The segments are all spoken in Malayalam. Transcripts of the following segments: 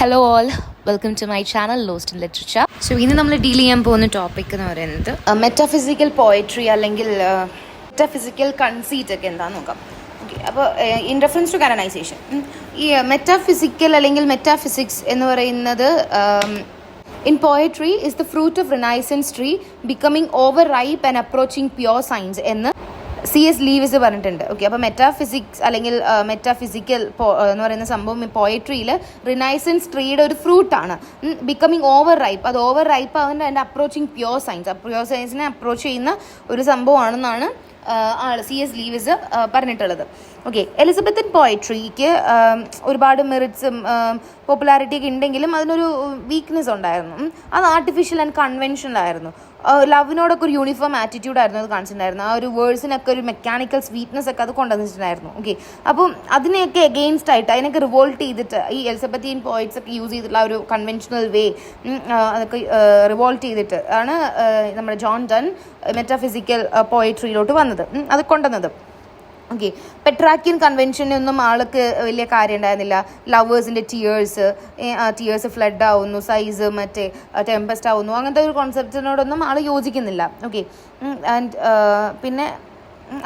Hello all, welcome to my channel lost in literature. So ഇന്ന് നമ്മൾ ഡീൽ ചെയ്യാൻ പോകുന്ന ടോപ്പിക് എന്ന് പറയുന്നത് മെറ്റാഫിസിക്കൽ പോയട്രി അല്ലെങ്കിൽ മെറ്റാഫിസിക്കൽ കൺസീറ്റ് ഒക്കെ എന്താണെന്ന് നോക്കാം. ഓക്കെ, അപ്പോൾ ഇൻ റെഫറൻസ് ടു കാനനൈസേഷൻ, ഈ മെറ്റാഫിസിക്കൽ അല്ലെങ്കിൽ മെറ്റാഫിസിക്സ് എന്ന് പറയുന്നത് in poetry is the fruit of Renaissance tree becoming overripe and approaching pure science എന്ന് C.S. ലീവിസ് പറഞ്ഞിട്ടുണ്ട്. ഓക്കെ, അപ്പോൾ മെറ്റാഫിസിക്സ് അല്ലെങ്കിൽ മെറ്റാഫിസിക്കൽ എന്ന് പറയുന്ന സംഭവം പോയട്രിയിൽ റിനൈസൻസ് ട്രീയുടെ ഒരു ഫ്രൂട്ടാണ്. ബിക്കമിങ് ഓവർ റൈപ്പ്, അത് ഓവർ റൈപ്പ് ആവുന്ന അതിൻ്റെ അപ്രോച്ചിങ് പ്യോർ സയൻസ്, പ്യോർ സയൻസിനെ അപ്രോച്ച് ചെയ്യുന്ന ഒരു സംഭവമാണെന്നാണ് C.S. ലീവിസ് പറഞ്ഞിട്ടുള്ളത്. ഓക്കെ, എലിസബത്തൻ പോയട്രിക്ക് ഒരുപാട് മെറിറ്റ്സും പോപ്പുലാരിറ്റിയൊക്കെ ഉണ്ടെങ്കിലും അതിനൊരു വീക്ക്നെസ് ഉണ്ടായിരുന്നു. അത് ആർട്ടിഫിഷ്യൽ ആൻഡ് കൺവെൻഷണൽ ആയിരുന്നു. ലവിനോടൊക്കെ ഒരു യൂണിഫോം ആറ്റിറ്റ്യൂഡായിരുന്നു അത് കാണിച്ചിട്ടുണ്ടായിരുന്നു. ആ ഒരു വേർഡ്സിനൊക്കെ ഒരു മെക്കാനിക്കൽ സ്വീറ്റ്നെസ് ഒക്കെ അത് കൊണ്ടുവന്നിട്ടുണ്ടായിരുന്നു. ഓക്കെ, അപ്പം അതിനെയൊക്കെ എഗെയിൻസ്റ്റ് ആയിട്ട് അതിനൊക്കെ റിവോൾട്ട് ചെയ്തിട്ട് ഈ എലിസബത്തിയൻ പോയിറ്റ്സ് ഒക്കെ യൂസ് ചെയ്തിട്ടുള്ള ഒരു കൺവെൻഷണൽ വേ അതൊക്കെ റിവോൾട്ട് ചെയ്തിട്ട് ആണ് നമ്മുടെ ജോൺ ഡൺ മെറ്റാഫിസിക്കൽ പോയട്രിയിലോട്ട് വന്നത്, അത് കൊണ്ടുവന്നത്. ഓക്കെ, പെട്രാക്കിയൻ കൺവെൻഷനൊന്നും ആൾക്ക് വലിയ കാര്യം ഉണ്ടായിരുന്നില്ല. ലവേഴ്സിൻ്റെ ടിയേഴ്സ് ഫ്ലഡ് ആവുന്നു, സൈസ് മറ്റേ ടെമ്പസ്റ്റ് ആവുന്നു, അങ്ങനത്തെ ഒരു കോൺസെപ്റ്റിനോടൊന്നും ആൾ യോജിക്കുന്നില്ല. ഓക്കെ, ആൻഡ് പിന്നെ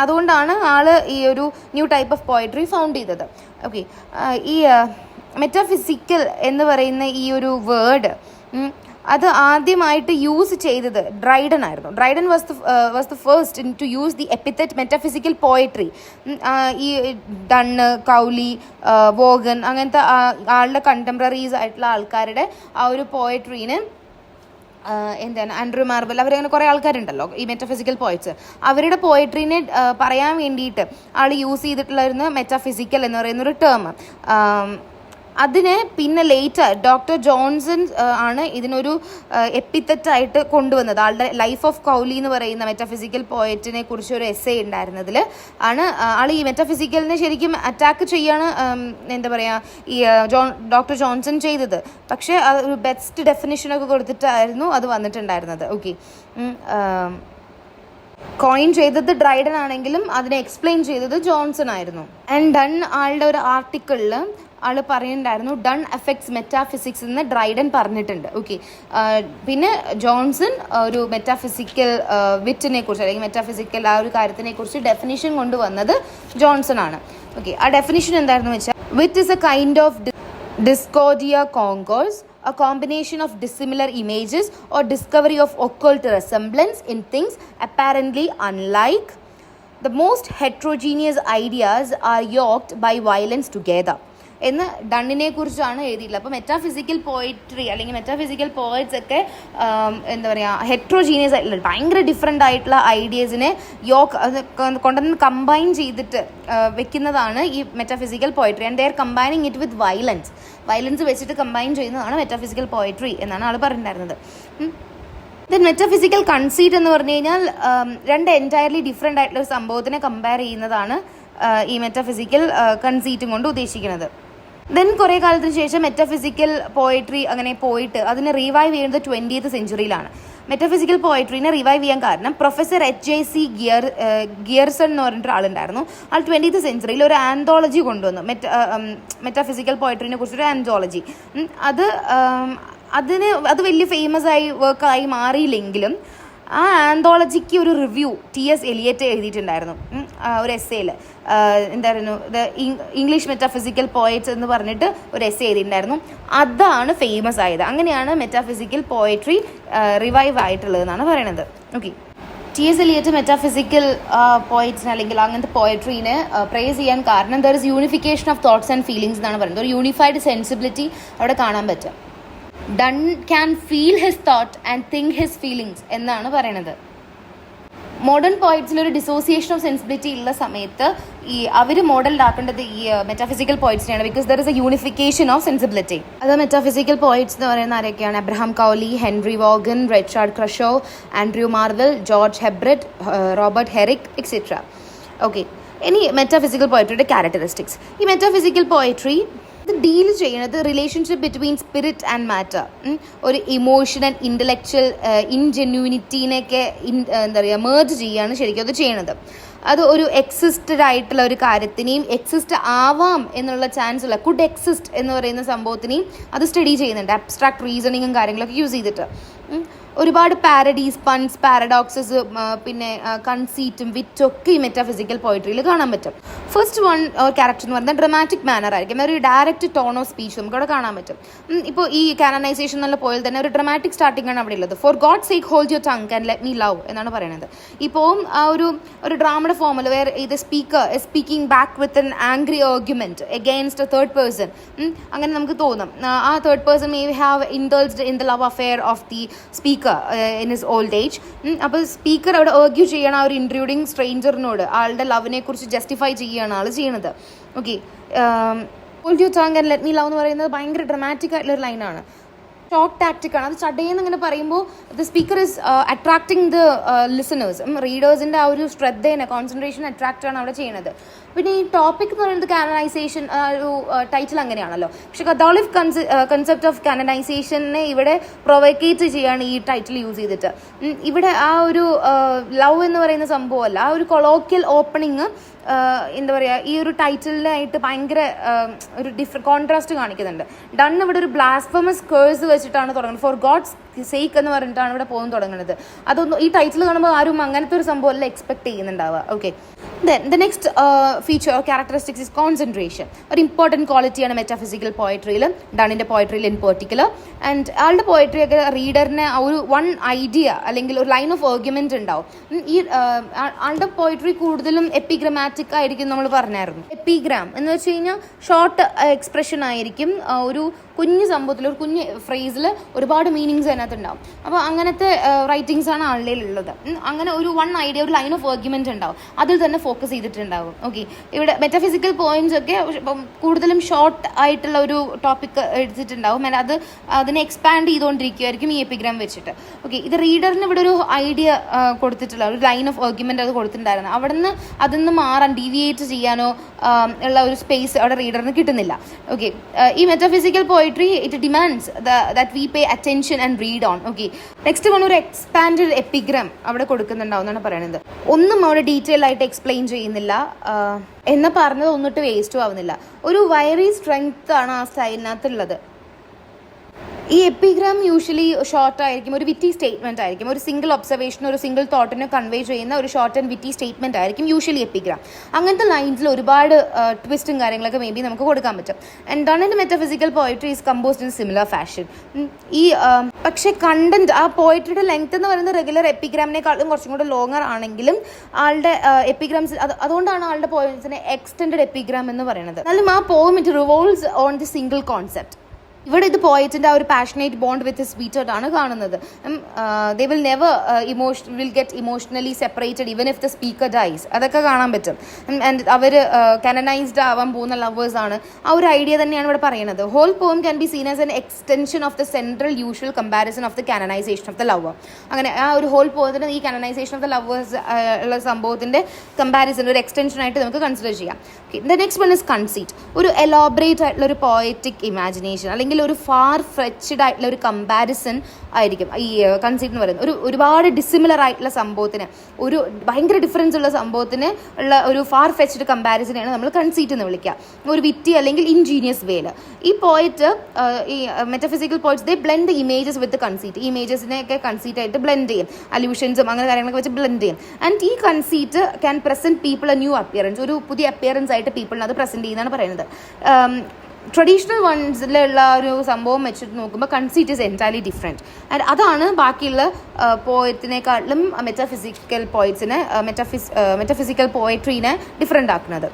അതുകൊണ്ടാണ് ആൾ ഈ ഒരു new type of poetry found ചെയ്തത്. ഓക്കെ, ഈ മെറ്റാഫിസിക്കൽ എന്ന് പറയുന്ന ഈ ഒരു വേർഡ് അത് ആദ്യമായിട്ട് യൂസ് ചെയ്തത് ഡ്രൈഡൻ ആയിരുന്നു. Dryden was the first to use the epithet metaphysical poetry. ഈ ഡണ്ണ്, കൗലി, വോഗൻ അങ്ങനത്തെ ആളുടെ കണ്ടംപററീസ് ആയിട്ടുള്ള ആൾക്കാരുടെ ആ ഒരു പോയട്രീന് എന്താണ് ആൻഡ്രൂ മാർവൽ, അവരങ്ങനെ കുറേ ആൾക്കാരുണ്ടല്ലോ ഈ മെറ്റാഫിസിക്കൽ പോയറ്റ്സ്, അവരുടെ പോയട്രീനെ പറയാൻ വേണ്ടിയിട്ട് ആൾ യൂസ് ചെയ്തിട്ടുള്ളായിരുന്നു മെറ്റാഫിസിക്കൽ എന്ന് പറയുന്നൊരു ടേം. അതിനെ പിന്നെ ലേറ്റർ ഡോക്ടർ ജോൺസൺ ആണ് ഇതിനൊരു എപ്പിത്തറ്റായിട്ട് കൊണ്ടുവന്നത്. ആളുടെ ലൈഫ് ഓഫ് കൗലി എന്ന് പറയുന്ന മെറ്റാഫിസിക്കൽ പോയറ്റിനെ കുറിച്ച് ഒരു എസ്സേ ഉണ്ടായിരുന്നതിൽ ആണ് ആൾ ഈ മെറ്റാഫിസിക്കലിനെ ശരിക്കും അറ്റാക്ക് ചെയ്യാണ് എന്താ പറയുക ഈ ഡോക്ടർ ജോൺസൺ ചെയ്തത്. പക്ഷേ ഒരു ബെസ്റ്റ് ഡെഫിനിഷനൊക്കെ കൊടുത്തിട്ടായിരുന്നു അത് വന്നിട്ടുണ്ടായിരുന്നത്. ഓക്കെ, കോയിൻ ചെയ്തത് ഡ്രൈഡൻ ആണെങ്കിലും അതിനെ എക്സ്പ്ലെയിൻ ചെയ്തത് ജോൺസൺ ആയിരുന്നു. ആൻഡ് ഡൺ ആളുടെ ഒരു ആർട്ടിക്കിളിൽ ആൾ പറയുന്നുണ്ടായിരുന്നു ഡൺ എഫക്ട്സ് മെറ്റാഫിസിക്സ് എന്ന് ഡ്രൈഡൻ പറഞ്ഞിട്ടുണ്ട്. ഓക്കെ, പിന്നെ ജോൺസൺ ഒരു മെറ്റാഫിസിക്കൽ വിറ്റിനെ കുറിച്ച് അല്ലെങ്കിൽ മെറ്റാഫിസിക്കൽ ആ ഒരു കാര്യത്തിനെ കുറിച്ച് ഡെഫിനിഷൻ കൊണ്ടുവന്നത് ജോൺസൺ ആണ്. ഓക്കെ, ആ ഡെഫിനിഷൻ എന്തായിരുന്നു വെച്ചാൽ വിറ്റ് is A kind of discordia concourse, a combination of dissimilar images or discovery of occult resemblance in things apparently unlike. The most heterogeneous ideas are yoked by violence together എന്ന് ഡണ്ണിനെ കുറിച്ചാണ് എഴുതിയിട്ടുള്ളത്. അപ്പോൾ മെറ്റാഫിസിക്കൽ പോയിട്രി അല്ലെങ്കിൽ മെറ്റാഫിസിക്കൽ പോയറ്റ്സ് ഒക്കെ എന്താ പറയുക ഹെട്രോജീനിയസ് ആയിട്ടുള്ള ഭയങ്കര ഡിഫറെൻ്റ് ആയിട്ടുള്ള ഐഡിയാസിനെ കൊണ്ടുവന്ന് കമ്പൈൻ ചെയ്തിട്ട് വെക്കുന്നതാണ് ഈ metaphysical poetry. And they are combining it with violence വെച്ചിട്ട് കമ്പൈൻ ചെയ്യുന്നതാണ് മെറ്റാഫിസിക്കൽ പോയിട്രി എന്നാണ് ആൾ പറഞ്ഞിട്ടുണ്ടായിരുന്നത്. ദെൻ മെറ്റാഫിസിക്കൽ കൺസീറ്റ് എന്ന് പറഞ്ഞു കഴിഞ്ഞാൽ രണ്ട് എൻറ്റയർലി ഡിഫറെൻ്റ് ആയിട്ടുള്ള ഒരു സംഭവത്തിനെ കമ്പയർ ചെയ്യുന്നതാണ് ഈ മെറ്റാഫിസിക്കൽ കൺസീറ്റും കൊണ്ട് ഉദ്ദേശിക്കുന്നത്. ദെൻ കുറേ കാലത്തിന് ശേഷം മെറ്റാഫിസിക്കൽ പോയട്രി അങ്ങനെ പോയിട്ട് അതിനെ റിവൈവ് ചെയ്യുന്നത് 20th സെഞ്ചുറിയിലാണ്. മെറ്റാഫിസിക്കൽ പോയട്രീനെ റിവൈവ് ചെയ്യാൻ കാരണം പ്രൊഫസർ H.J.C. ഗിയർസൺ എന്ന് പറഞ്ഞിട്ട് ആളുണ്ടായിരുന്നു. ആൾ 20th സെഞ്ചുറിയിൽ ഒരു ആന്തോളജി കൊണ്ടുവന്നു, മെറ്റാഫിസിക്കൽ പോയട്രീനെ കുറിച്ചൊരു ആന്തോളജി. അത് വലിയ ഫേമസ് ആയി വർക്കായി മാറിയില്ലെങ്കിലും ആ ആന്തോളജിക്ക് ഒരു റിവ്യൂ T.S. എലിയറ്റ് എഴുതിയിട്ടുണ്ടായിരുന്നു ഒരു എസ്സേയിൽ. എന്തായിരുന്നു ഇംഗ്ലീഷ് മെറ്റാഫിസിക്കൽ പോയറ്റ്സ് എന്ന് പറഞ്ഞിട്ട് ഒരു എസ്സേ എഴുതിയിട്ടുണ്ടായിരുന്നു. അതാണ് ഫേമസ് ആയത്. അങ്ങനെയാണ് മെറ്റാഫിസിക്കൽ പോയട്രി റിവൈവ് ആയിട്ടുള്ളതെന്നാണ് പറയണത്. Okay, T.S. എലിയറ്റ് മെറ്റാഫിസിക്കൽ പോയറ്റ്സിനെ അല്ലെങ്കിൽ അങ്ങനത്തെ പോയട്രീനെ പ്രൈസ് ചെയ്യാൻ കാരണം there is unification of thoughts and feelings എന്നാണ് പറയുന്നത്. ഒരു യൂണിഫൈഡ് സെൻസിബിലിറ്റി അവിടെ കാണാൻ പറ്റും. Done can feel his thought and think his feelings എന്നാണ് പറയണത്. മോഡേൺ പോയിറ്റ്സിൽ ഒരു ഡിസോസിയേഷൻ ഓഫ് സെൻസിബിലിറ്റി ഉള്ള സമയത്ത് ഈ അവർ മോഡൽഡ് ആക്കേണ്ടത് ഈ മെറ്റാഫിസിക്കൽ പോയിറ്റ്സിനെയാണ്. Because there is a unification of sensibility. അത് മെറ്റാഫിസിക്കൽ പോയിറ്റ്സ് എന്ന് പറയുന്ന ആരൊക്കെയാണ്? Abraham Cowley, Henry Vaughan, Richard Crashaw, Andrew Marvell, George Herbert, Robert Herrick etcetera. Okay, ഇനി മെറ്റാഫിസിക്കൽ പോയട്രിയുടെ ക്യാരക്ടറിസ്റ്റിക്സ്. ഈ മെറ്റാഫിസിക്കൽ പോയട്രി ഇത് ഡീൽ ചെയ്യണത് relationship between spirit and matter, ഒരു ഇമോഷൻ ആൻഡ് ഇൻ്റലക്ച്വൽ ഇൻജെന്യൂനിറ്റീനെയൊക്കെ എന്താ പറയുക മേർജ് ചെയ്യുകയാണ് ശരിക്കും അത് ചെയ്യണത്. അത് ഒരു എക്സിസ്റ്റഡ് ആയിട്ടുള്ള ഒരു കാര്യത്തിനെയും എക്സിസ്റ്റ് ആവാം എന്നുള്ള ചാൻസ് ഉള്ള കുഡ് എക്സിസ്റ്റ് എന്ന് പറയുന്ന സംഭവത്തിനെയും അത് സ്റ്റഡി ചെയ്യുന്നുണ്ട്, അബ്സ്ട്രാക്ട് റീസണിങ്ങും കാര്യങ്ങളൊക്കെ യൂസ് ചെയ്തിട്ട്. ഒരുപാട് പാരഡീസ്, പൺസ്, പാരഡോക്സസ്, പിന്നെ കൺസീറ്റും വിറ്റൊക്കെ ഈ മെറ്റാഫിസിക്കൽ പോയിട്രിയിൽ കാണാൻ പറ്റും. ഫസ്റ്റ് വൺ ക്യാരക്ടർ എന്ന് പറയുന്നത് ഡ്രമാറ്റിക് മാനർ ആയിരിക്കും, ഒരു ഡയറക്റ്റ് ടോൺ ഓഫ് സ്പീച്ച് നമുക്ക് അവിടെ കാണാൻ പറ്റും. ഇപ്പോൾ ഈ കാനനൈസേഷൻ എന്നുള്ള പോയിൽ തന്നെ ഒരു ഡ്രമാറ്റിക് സ്റ്റാർട്ടിംഗ് ആണ് അവിടെ ഉള്ളത്. For God sake hold your tongue and let me love എന്നാണ് പറയുന്നത്. ഇപ്പോൾ ആ ഒരു ഡ്രാമയുടെ ഫോമിൽ വേർ ഇത് speaker speaking back with an angry argument against a third person, അങ്ങനെ നമുക്ക് തോന്നും ആ third person may have indulged in the love affair of the speaker in his old age. അപ്പോൾ സ്പീക്കർ അവിടെ ആർഗ്യൂ ചെയ്യണം ആ ഒരു ഇൻട്രൂഡിങ് സ്ട്രേഞ്ചറിനോട്, ആളുടെ ലവിനെ കുറിച്ച് ജസ്റ്റിഫൈ ചെയ്യുകയാണ് ആൾ ചെയ്യണത്. Okay, hold your tongue and let me love എന്ന് പറയുന്നത് ഭയങ്കര ഡ്രമാറ്റിക് ആയിട്ടുള്ളൊരു ലൈനാണ്, ഷോർട്ട് ടാക്റ്റിക് ആണ്. അത് ചടയെന്ന് ഇങ്ങനെ പറയുമ്പോൾ the speaker is attracting the listeners, റീഡേഴ്സിൻ്റെ ആ ഒരു ശ്രദ്ധേനെ കോൺസെൻട്രേഷൻ അട്രാക്റ്റ് ആണ് അവിടെ ചെയ്യുന്നത്. പിന്നെ ഈ ടോപ്പിക് എന്ന് പറയുന്നത് കാനനൈസേഷൻ, ഒരു ടൈറ്റിൽ അങ്ങനെയാണല്ലോ. പക്ഷെ കത്തോലിക് കൺസെപ്റ്റ് ഓഫ് കാനനൈസേഷനെ ഇവിടെ പ്രൊവോക്കേറ്റ് ചെയ്യാണ് ഈ ടൈറ്റിൽ യൂസ് ചെയ്തിട്ട്. ഇവിടെ ആ ഒരു ലവ് എന്ന് പറയുന്ന സംഭവമല്ല, ആ ഒരു കൊളോക്കിയൽ ഓപ്പണിങ് എന്താ പറയുക, ഈ ഒരു ടൈറ്റിലായിട്ട് ഭയങ്കര ഒരു കോൺട്രാസ്റ്റ് കാണിക്കുന്നുണ്ട്. ഡൺ ഇവിടെ ഒരു ബ്ലാസ്ഫമസ് കേഴ്സ് വെച്ചിട്ടാണ് തുടങ്ങുന്നത്, ഫോർ ഗോഡ്സ് സേക്ക് എന്ന് പറഞ്ഞിട്ടാണ് ഇവിടെ പോകുന്നത് തുടങ്ങുന്നത്. അതൊന്നും ഈ ടൈറ്റിൽ കാണുമ്പോൾ ആരും അങ്ങനത്തെ ഒരു സംഭവം അല്ല എക്സ്പെക്ട് ചെയ്യുന്നുണ്ടാവുക. Okay, then the next feature or characteristics is concentration. ഒരു ഇമ്പോർട്ടൻറ്റ് ക്വാളിറ്റിയാണ് മെറ്റാഫിസിക്കൽ പോയട്രിയിൽ, ഡണ്ണിൻ്റെ പോയട്രിയിൽ ഇൻ പെർട്ടിക്കുലർ. ആൻഡ് ആളുടെ പോയട്രി ഒക്കെ റീഡറിന് ഒരു വൺ ഐഡിയ അല്ലെങ്കിൽ ഒരു ലൈൻ ഓഫ് ആർഗ്യുമെന്റ് ഉണ്ടാവും. ഈ ആളുടെ പോയട്രി കൂടുതലും എപ്പിഗ്രമാറ്റിക് ആയിരിക്കും, നമ്മൾ പറഞ്ഞായിരുന്നു. എപ്പിഗ്രാം എന്ന് വെച്ച് കഴിഞ്ഞാൽ ഷോർട്ട് എക്സ്പ്രഷൻ ആയിരിക്കും, ഒരു കുഞ്ഞു സംഭവത്തിൽ ഒരു കുഞ്ഞ് ഫ്രേസിൽ ഒരുപാട് മീനിങ്സ് അതിനകത്ത് ഉണ്ടാവും. അപ്പോൾ അങ്ങനത്തെ റൈറ്റിങ്സ് ആണ് ആളുടെ ഉള്ളത്. അങ്ങനെ ഒരു വൺ ഐഡിയ, ഒരു ലൈൻ ഓഫ് ആർഗ്യുമെന്റ് ഉണ്ടാവും, അതിൽ തന്നെ ഫോക്കസ് ചെയ്തിട്ടുണ്ടാവും. ഓക്കെ, ഇവിടെ മെറ്റാഫിസിക്കൽ പോയിന്റ്സ് ഒക്കെ കൂടുതലും ഷോർട്ട് ആയിട്ടുള്ള ഒരു ടോപ്പിക് എടുത്തിട്ടുണ്ടാവും, അത് അതിനെ എക്സ്പാൻഡ് ചെയ്തുകൊണ്ടിരിക്കുമായിരിക്കും ഈ എപ്പിഗ്രാം വെച്ചിട്ട്. ഓക്കെ, ഇത് റീഡറിന് ഇവിടെ ഒരു ഐഡിയ കൊടുത്തിട്ടുള്ള ഒരു ലൈൻ ഓഫ് ആർഗ്യുമെന്റ് അത് കൊടുത്തിട്ടുണ്ടായിരുന്നു. അവിടെ നിന്ന് അതിൽ നിന്ന് മാറാൻ ഡീവിയേറ്റ് ചെയ്യാനോ ഉള്ള ഒരു സ്പേസ് അവിടെ റീഡറിന് കിട്ടുന്നില്ല. ഓക്കെ, ഈ metaphysical poetry it demands that we pay attention and read on. Okay, next one ഒരു എക്സ്പാൻഡഡ് എപ്പിഗ്രാം അവിടെ കൊടുക്കുന്നുണ്ടാവും എന്നാണ് പറയുന്നത്. ഒന്നും അവിടെ ഡീറ്റെയിൽ ആയിട്ട് എക്സ്പ്ലെയിൻ ചെയ്യുന്നില്ല, എന്ന് പറഞ്ഞത് ഒന്നിട്ട് വേസ്റ്റും ആവുന്നില്ല. ഒരു വയറി സ്ട്രെങ്ത് ആണ് ആ സ്റ്റൈലിനകത്തുള്ളത്. ഈ എപ്പിഗ്രാം യൂഷ്വലി ഷോർട്ട് ആയിരിക്കും, ഒരു വിറ്റി സ്റ്റേറ്റ്മെന്റ് ആയിരിക്കും, ഒരു സിംഗിൾ ഒബ്സർവേഷൻ, ഒരു സിംഗിൾ തോട്ടിനെ കൺവേ ചെയ്യുന്ന ഒരു ഷോർട്ട് ആൻഡ് വിറ്റി സ്റ്റേറ്റ്മെന്റ് ആയിരിക്കും യൂഷ്വലി എപ്പിഗ്രാം. അങ്ങനത്തെ ലൈൻസിൽ ഒരുപാട് ട്വിസ്റ്റും കാര്യങ്ങളൊക്കെ മേ ബി നമുക്ക് കൊടുക്കാൻ പറ്റും. ആൻഡ് ഡണ്ണിൻ്റെ metaphysical poetry is composed in similar fashion. ഈ പക്ഷേ കണ്ടന്റ്, ആ പോയട്രിയുടെ ലെങ്ത് എന്ന് പറയുന്നത് റെഗുലർ എപ്പിഗ്രാമിനെക്കാളും കുറച്ചും കൂടെ ലോങ്ങർ ആണെങ്കിലും ആളുടെ എപ്പിഗ്രാംസ്, അതുകൊണ്ടാണ് ആളുടെ പോയിന്റ്സിനെ എക്സ്റ്റെൻഡഡ് എപ്പിഗ്രാം എന്ന് പറയുന്നത്. എന്നാലും ആ പോം it revolves on the single concept. ഇവിടെ ഇത് പോയറ്റിൻ്റെ ആ ഒരു പാഷനേറ്റ് ബോണ്ട് വിത്ത് സ്വീറ്റഡ് ആണ് കാണുന്നത്. They will never will get emotionally separated even if the speaker dies, അതൊക്കെ കാണാൻ പറ്റും. ആൻഡ് അവർ കാനനൈസ്ഡ് ആവാൻ പോകുന്ന ലവേഴ്സ് ആണ്, ആ ഒരു ഐഡിയ തന്നെയാണ് ഇവിടെ പറയുന്നത്. ഹോൾ പോം can be seen as an extension of the central usual comparison of the canonisation of the lover. അങ്ങനെ ആ ഒരു ഹോൾ പോയത്തിന് ഈ കാനനൈസേഷൻ ഓഫ് ദ ലവേഴ്സ് ഉള്ള സംഭവത്തിൻ്റെ കമ്പാരിസൺ ഒരു എക്സ്റ്റൻഷൻ ആയിട്ട് നമുക്ക് കൺസിഡർ ചെയ്യാം. The next one is conceit. ഒരു എലോബറേറ്റ് ആയിട്ടുള്ള ഒരു പോയറ്റിക് ഇമാജിനേഷൻ അല്ലെങ്കിൽ ഒരു ഫാർ ഫ്രെച്ച്ഡ് ആയിട്ടുള്ള ഒരു കമ്പാരിസൺ ആയിരിക്കും ഈ കൺസീറ്റ് എന്ന് പറയുന്നത്. ഒരുപാട് ഡിസിമിലർ ആയിട്ടുള്ള സംഭവത്തിന്, ഒരു ഭയങ്കര ഡിഫറൻസ് ഉള്ള സംഭവത്തിന് ഉള്ള ഒരു ഫാർ ഫെച്ച്ഡ് കമ്പാരിസനെയാണ് നമ്മൾ കൺസീറ്റ് എന്ന് വിളിക്കുക, ഒരു വിറ്റി അല്ലെങ്കിൽ ഇൻജീനിയസ് വേയിൽ. ഈ പോയറ്റ്, ഈ മെറ്റഫിസിക്കൽ പോയിറ്റ്സ്, ദേ ബ്ലെൻഡ് ഇമേജസ് വിത്ത് കൺസീറ്റ്. ഇമേജസിനെയൊക്കെ കൺസീറ്റ് ആയിട്ട് ബ്ലെൻഡ് ചെയ്യും, അല്യൂഷൻസും അങ്ങനെ കാര്യങ്ങളൊക്കെ വെച്ച് ബ്ലെൻഡ് ചെയ്യും. ആൻഡ് ഈ conceit can present people A new appearance, ഒരു പുതിയ അപ്പിയറൻസ് ആയിട്ട് പീപ്പിളിന് അത് പ്രസന്റ് ചെയ്യുന്നതാണ് പറയുന്നത്. ട്രഡീഷണൽ വൺസിലുള്ള ഒരു സംഭവം വെച്ചിട്ട് നോക്കുമ്പോൾ conceit is entirely different. And അതാണ് ബാക്കിയുള്ള പോയറ്റിനെക്കാട്ടിലും മെറ്റാഫിസിക്കൽ പോയിറ്റ്സിനെ മെറ്റാഫിസിക്കൽ പോയട്രീനെ ഡിഫറെൻ്റ് ആക്കുന്നത്.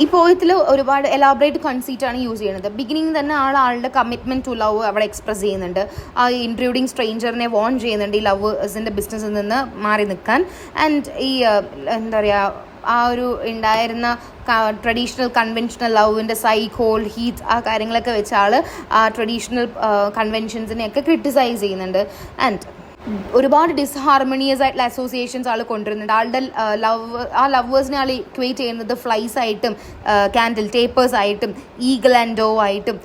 ഈ പോയത്തിൽ ഒരുപാട് എലാബറേറ്റ് കൺസീറ്റ് ആണ് യൂസ് ചെയ്യുന്നത്. ബിഗിനിങ് തന്നെ ആളുടെ കമ്മിറ്റ്മെൻറ്റ് ടു ലവ് അവിടെ എക്സ്പ്രസ് ചെയ്യുന്നുണ്ട്. ആ ഇൻട്രൂഡിങ് സ്ട്രേഞ്ചറിനെ വോൺ ചെയ്യുന്നുണ്ട് ഈ ലവേഴ്സിൻ്റെ ബിസിനസ്സിൽ നിന്ന് മാറി നിൽക്കാൻ. ആൻഡ് ഈ എന്താ പറയുക, ആ ഒരു ഉണ്ടായിരുന്ന ട്രഡീഷണൽ കൺവെൻഷണൽ ലവിൻ്റെ സൈക്ക്, ഹോൾഡ്, ഹീറ്റ്, ആ കാര്യങ്ങളൊക്കെ വെച്ച് ആ ട്രഡീഷണൽ കൺവെൻഷൻസിനെയൊക്കെ ക്രിട്ടിസൈസ് ചെയ്യുന്നുണ്ട്. ആൻഡ് ഒരുപാട് ഡിസ്ഹാർമണിയസ് ആയിട്ടുള്ള അസോസിയേഷൻസ് ആൾ കൊണ്ടുവരുന്നുണ്ട്. ആളുടെ ലവേഴ്സിനെ ആൾ ഇക്വേറ്റ് ചെയ്യുന്നത് ഫ്ലൈസ് ആയിട്ടും, കാൻഡിൽ ടേപ്പേഴ്സ് ആയിട്ടും, ഈഗിൾ ആൻഡ് ഡോ ആയിട്ടും,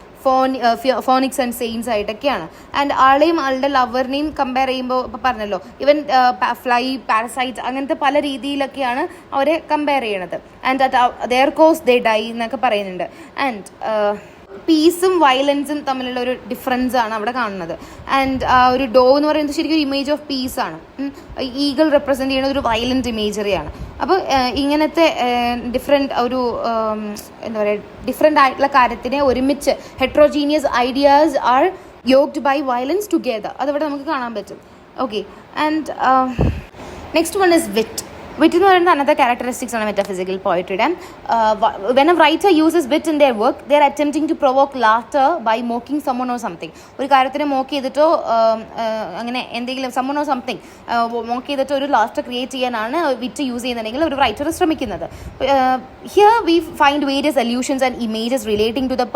ഫോണിക്സ് ആൻഡ് സെയിൻസ് ആയിട്ടൊക്കെയാണ്. ആൻഡ് ആളെയും ആളുടെ ലവറിനെയും കമ്പയർ ചെയ്യുമ്പോൾ ഇപ്പോൾ പറഞ്ഞല്ലോ, ഇവൻ ഫ്ലൈ, പാരസൈറ്റ്, അങ്ങനത്തെ പല രീതിയിലൊക്കെയാണ് അവരെ കമ്പയർ ചെയ്യണത്. And at their cause they die എന്നൊക്കെ പറയുന്നുണ്ട്. ആൻഡ് പീസും വയലൻസും തമ്മിലുള്ള ഒരു ഡിഫറൻസ് ആണ് അവിടെ കാണുന്നത്. ആൻഡ് ഒരു ഡോ എന്ന് പറയുന്നത് ശരിക്കും ഒരു ഇമേജ് ഓഫ് പീസാണ്. ഈഗിൾ റെപ്രസെൻറ്റ് ചെയ്യുന്നത് ഒരു വയലൻറ്റ് ഇമേജറിയാണ്. അപ്പോൾ ഇങ്ങനത്തെ ഡിഫറെൻറ്റ് ഒരു എന്താ പറയുക, ഡിഫറെൻ്റ് ആയിട്ടുള്ള കാര്യത്തിനെ ഒരുമിച്ച് heterogeneous ideas are yoked by violence together, അതവിടെ നമുക്ക് കാണാൻ പറ്റും. Okay. And next one is wit. Wit എന്ന് പറയുന്നത് അനദർ ക്യാരക്ടറിസ്റ്റിക്സ് ആണ് മെറ്റാഫിസിക്കൽ പോയട്രിയുടെ. When a writer uses wit in their work, they are attempting to provoke laughter by mocking someone or something. ഒരു കാര്യത്തിനെ മോക്ക് ചെയ്തിട്ടോ അങ്ങനെ എന്തെങ്കിലും സമ്മൺ ഓർ സംതിങ് മോക്ക് ചെയ്തിട്ടോ ഒരു ലാഫ്റ്റർ ക്രിയേറ്റ് ചെയ്യാനാണ് വിറ്റ് യൂസ് ചെയ്യുന്നുണ്ടെങ്കിൽ ഒരു റൈറ്റർ ശ്രമിക്കുന്നത്. Here we find various allusions and images relating to the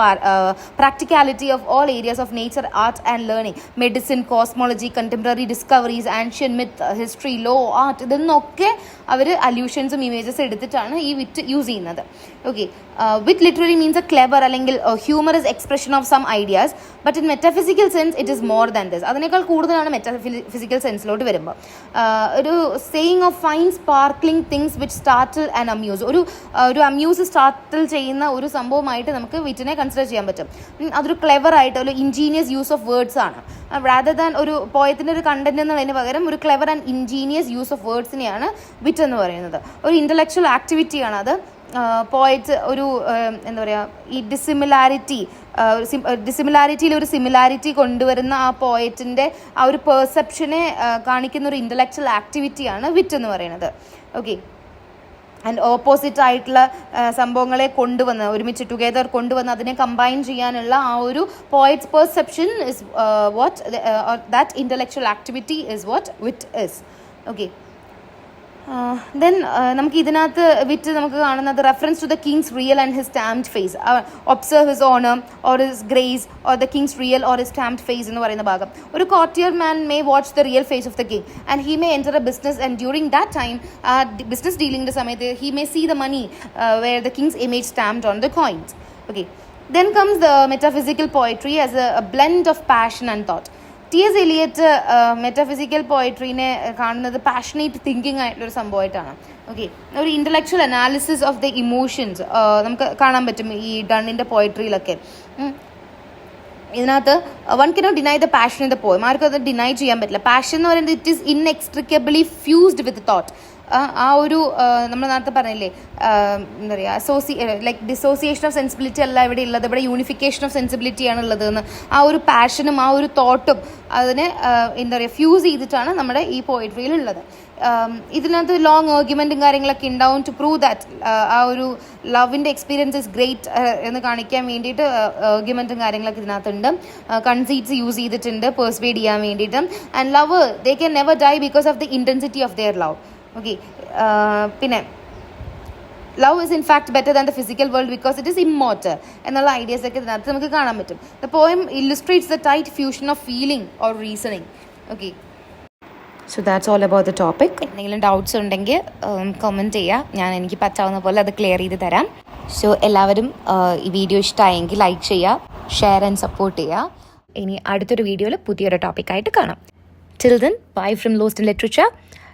practicality of all areas of nature, art and learning, medicine, cosmology, contemporary discoveries, ancient myth, history, law, art, ഇതെന്നൊക്കെ അവർ അല്യൂഷൻസും ഇമേജസ് എടുത്തിട്ടാണ് ഈ വിറ്റ് യൂസ് ചെയ്യുന്നത്. Okay. Wit literally means a clever അല്ലെങ്കിൽ humorous expression of some ideas, but in metaphysical sense it is more than this. അതിനേക്കാൾ കൂടുതലാണ് മെറ്റാഫിസിക്കൽ സെൻസിലോട്ട് വരുമ്പോൾ. ഒരു saying of fine sparkling things which startle and amuse. ഒരു അമ്യൂസ് സ്റ്റാർട്ടിൽ ചെയ്യുന്ന ഒരു സംഭവമായിട്ട് നമുക്ക് വിറ്റിനെ കൺസിഡർ ചെയ്യാൻ പറ്റും. അതൊരു ക്ലെവർ ആയിട്ട് ഒരു ഇൻജീനിയസ് യൂസ് ഓഫ് വേർഡ്സ് ആണ്. റാദർ ദാൻ ഒരു പോയത്തിൻ്റെ ഒരു കണ്ടന്റ് എന്നുള്ളതിന് പകരം ഒരു clever and ingenious use of വേർഡ്സിനെയാണ് വിറ്റ് എന്ന് പറയുന്നത്. ഒരു ഇൻ്റലക്ച്വൽ ആക്ടിവിറ്റിയാണ് അത്. പോയറ്റ് ഒരു എന്താ പറയുക, ഈ ഡിസിമിലാരിറ്റിയിൽ ഒരു സിമിലാരിറ്റി കൊണ്ടുവരുന്ന ആ പോയറ്റിൻ്റെ ആ ഒരു പെർസെപ്ഷനെ കാണിക്കുന്ന ഒരു ഇൻ്റലക്ച്വൽ ആക്ടിവിറ്റിയാണ് വിറ്റ് എന്ന് പറയുന്നത്. ഓക്കെ. ആൻഡ് ഓപ്പോസിറ്റ് ആയിട്ടുള്ള സംഭവങ്ങളെ കൊണ്ടുവന്ന് ഒരുമിച്ച് ടുഗെദർ കൊണ്ടുവന്ന് അതിനെ കമ്പൈൻ ചെയ്യാനുള്ള ആ ഒരു poets perception is what that intellectual activity is what wit is. Okay. Then നമുക്ക് ഇതിനകത്ത് വിറ്റ് നമുക്ക് കാണുന്നത് reference to the king's real and his stamped face. Observe his honour or his grace or the king's real or his stamped face എന്ന് പറയുന്ന ഭാഗം. ഒരു courtier man may watch the real face of the king and he may enter a business and during that time business ഡീലിംഗിൻ്റെ സമയത്ത് he may see the money where the king's image stamped on the coins. Okay. Then comes the metaphysical poetry as a blend of passion and thought. T S. Eliot metaphysical പോയട്രീനെ കാണുന്നത് പാഷനേറ്റ് തിങ്കിങ് ആയിട്ടുള്ളൊരു സംഭവമായിട്ടാണ്. ഓക്കെ. ഒരു intellectual analysis of the emotions നമുക്ക് കാണാൻ പറ്റും ഈ ഡണ്ണിൻ്റെ പോയട്രിയിലൊക്കെ. ഇതിനകത്ത് one cannot deny the passion in the poem. ആർക്കും അത് ഡിനൈ ചെയ്യാൻ പറ്റില്ല. പാഷൻ എന്ന് പറയുന്നത് it is inextricably fused with thought. ആ ഒരു നമ്മൾ നേരത്തെ പറഞ്ഞില്ലേ, എന്താ പറയുക, ലൈക്ക് ഡിസോസിയേഷൻ ഓഫ് സെൻസിബിലിറ്റി അല്ല ഇവിടെ ഉള്ളത്, ഇവിടെ യൂണിഫിക്കേഷൻ ഓഫ് സെൻസിബിലിറ്റിയാണ് ഉള്ളത് എന്ന്. ആ ഒരു പാഷനും ആ ഒരു തോട്ടും അതിനെ എന്താ പറയുക ഫ്യൂസ് ചെയ്തിട്ടാണ് നമ്മുടെ ഈ പോയിട്രിയിലുള്ളത്. ഇതിനകത്ത് ലോങ് ആർഗ്യുമെൻറ്റും കാര്യങ്ങളൊക്കെ ഉണ്ടാവും ടു പ്രൂവ് ദാറ്റ് ആ ഒരു ലവിൻ്റെ എക്സ്പീരിയൻസ് ഇസ് ഗ്രേറ്റ് എന്ന് കാണിക്കാൻ വേണ്ടിയിട്ട് ആർഗ്യുമെൻറ്റും കാര്യങ്ങളൊക്കെ ഇതിനകത്തുണ്ട്. കൺസീറ്റ്സ് യൂസ് ചെയ്തിട്ടുണ്ട് പെർസ്വേഡ് ചെയ്യാൻ വേണ്ടിയിട്ട്. And love they can never die because of the intensity of their love. Okay. പിന്നെ love is in fact better than the physical world because it is immortal എന്നുള്ള ഐഡിയാസൊക്കെ ഇതിനകത്ത് നമുക്ക് കാണാൻ പറ്റും. The poem illustrates the tight fusion of feeling or reasoning. Okay. So that's all about the topic. എന്തെങ്കിലും ഡൗട്ട്സ് ഉണ്ടെങ്കിൽ കമൻറ്റ് ചെയ്യുക, എനിക്ക് പറ്റാവുന്ന പോലെ അത് ക്ലിയർ ചെയ്ത് തരാം. സോ എല്ലാവരും ഈ വീഡിയോ ഇഷ്ടമായെങ്കിൽ ലൈക്ക് ചെയ്യുക, ഷെയർ ആൻഡ് സപ്പോർട്ട് ചെയ്യുക. ഇനി അടുത്തൊരു വീഡിയോയിൽ പുതിയൊരു ടോപ്പിക്കായിട്ട് കാണാം. Till then, bye from Lost in Literature.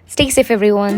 Stay safe, everyone.